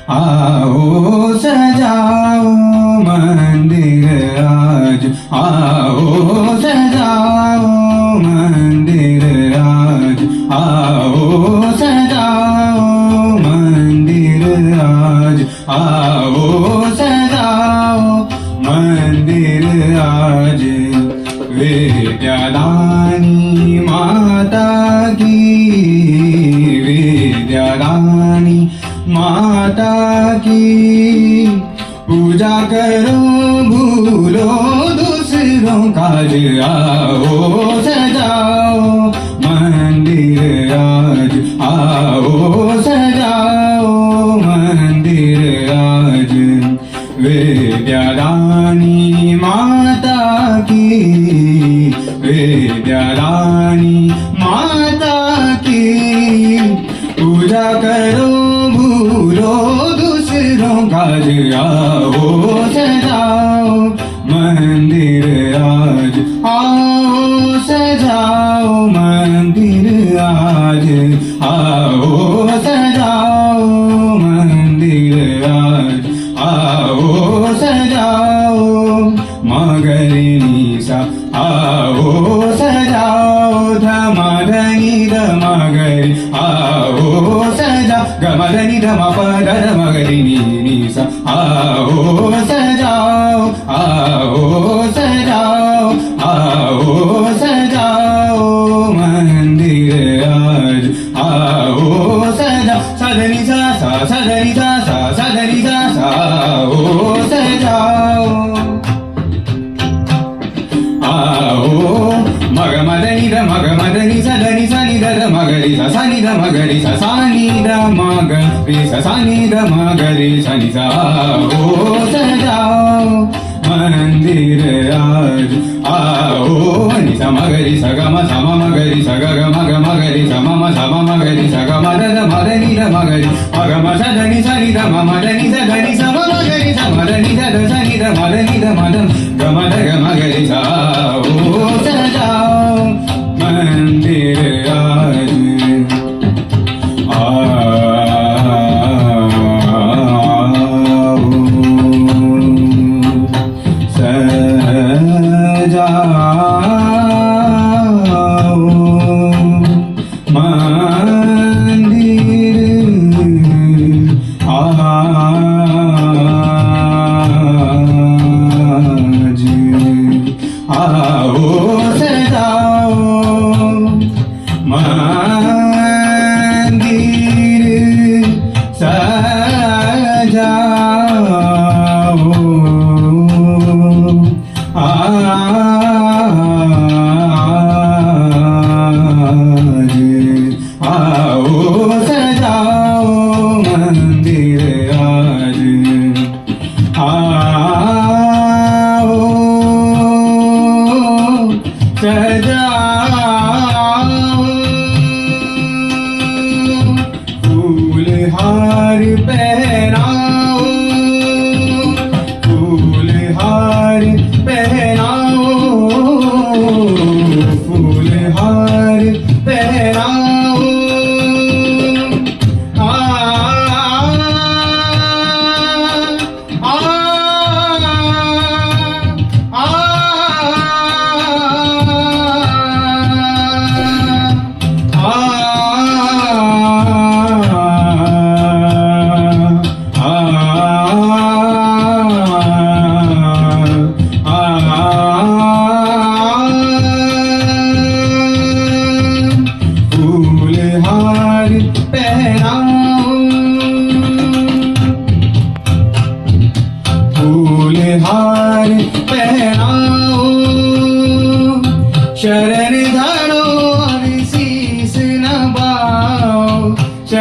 आओ सजाओ मंदिर आज, आओ सजाओ मंदिर आज, आओ सजाओ मंदिर आज, आओ सजाओ मंदिर आज। विद्यादानी माता की, विद्यादानी माता की पूजा करो, भूलो दूसरों काज। आओ सजाओ मंदिर आज, आओ सजाओ मंदिर आज। विद्यादानी माता की, विद्यादानी माता की पूजा करो, भूलो दूसरों काज। आओ सजाओ मंदिर आज, आओ सजाओ मंदिर आज, आओ सजाओ मंदिर आज, आओ सजाओ मगरी सा, आओ सजाओ धमधनी धमगरी, आओ सजा गमधनी धम पद मगरी नी सा। आओ सजाओ, आओ सजाओ, आओ सजाओ मंदिर आज, आओ सजा सदनी सा सा सदनी सा सा सदनी सा सा। आओ सजाओ, आओ मग मदनी द मग मदनी सदनी सनी द मगरी सा सनी द मगरी सा सानी द मग रे सा सानी द मगरी सनी सा। आओ सजाओ मंदिर आज, आओ नि सा मगरी सा ग म सा म मगरी सा ग ग म ग मगरी सा म म सा म मगरी सा ग म द मदनी द मगरी मग म सदनी सनी द म मदनी सदनी सा म मगरी सा मदनी द सनी द मदनी द मद ग म द ग मगरी सा। आओ सजाओ मंदिर आज, फूलहार पहनाओ, फूलहार पहनाओ, फूलहार पहनाओ। आ आ आ आ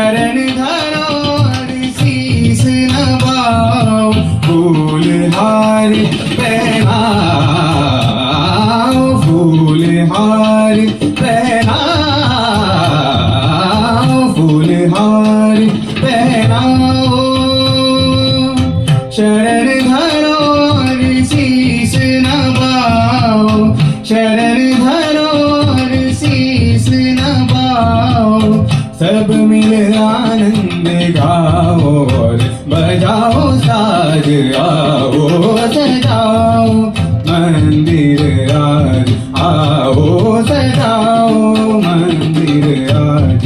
शरण धरो और शीस नवाओ, फूल हार पहनाओ, फूल हार पहनाओ, फूल हार पहनाओ। शरण धरो और शीस नवाओ, शरण धरो और शीस नवाओ। सब मिल आनंद गाओ और बजाओ साज, आओ सजाओ मंदिर आज, आओ सजाओ मंदिर आज,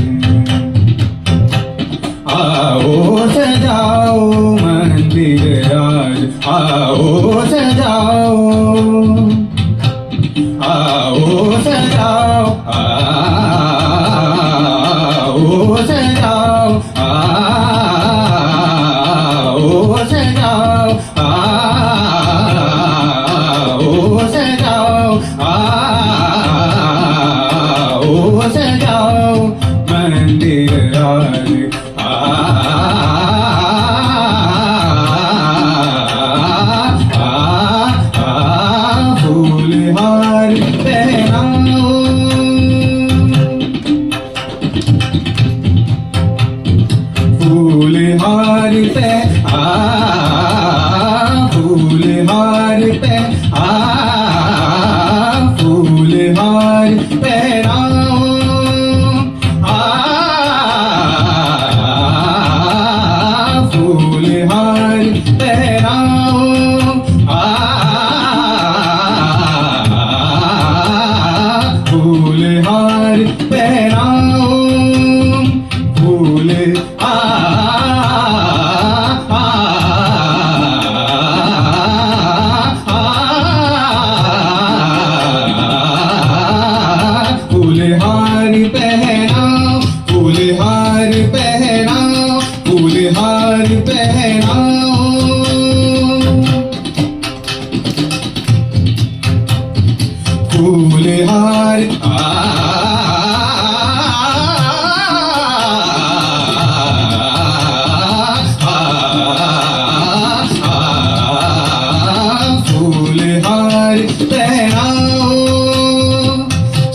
आओ सजाओ मंदिर आज, आओ सजाओ, आओ सजाओ, आओ सजाओ, आओ सजाओ, आओ सजाओ, आओ सजाओ मंदिर आज, फूल हार पहनाओ, फूल हार पे फूल हार पे फूल हार पहनाओ, फूल हार पहनाओ, फूल हार पहनाओ, फूल फूल हार पहनाओ, फूल हार पहनाओ, फूल हार पहनाओ। फूल हार फूल हार पहनाओ,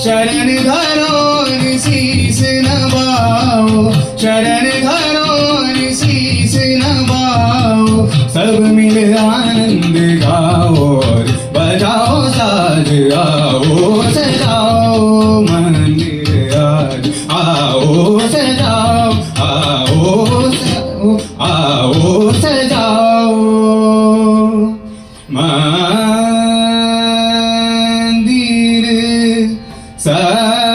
शरण धरो और शीस नवाओ, शरण धरो और शीस नवाओ। सब मिल आनंद गाओ और बजाओ साज, आओ सजाओ मंदिर आज, आओ सजाओ, आओ आओ सजाओ मंदिर सजाओ,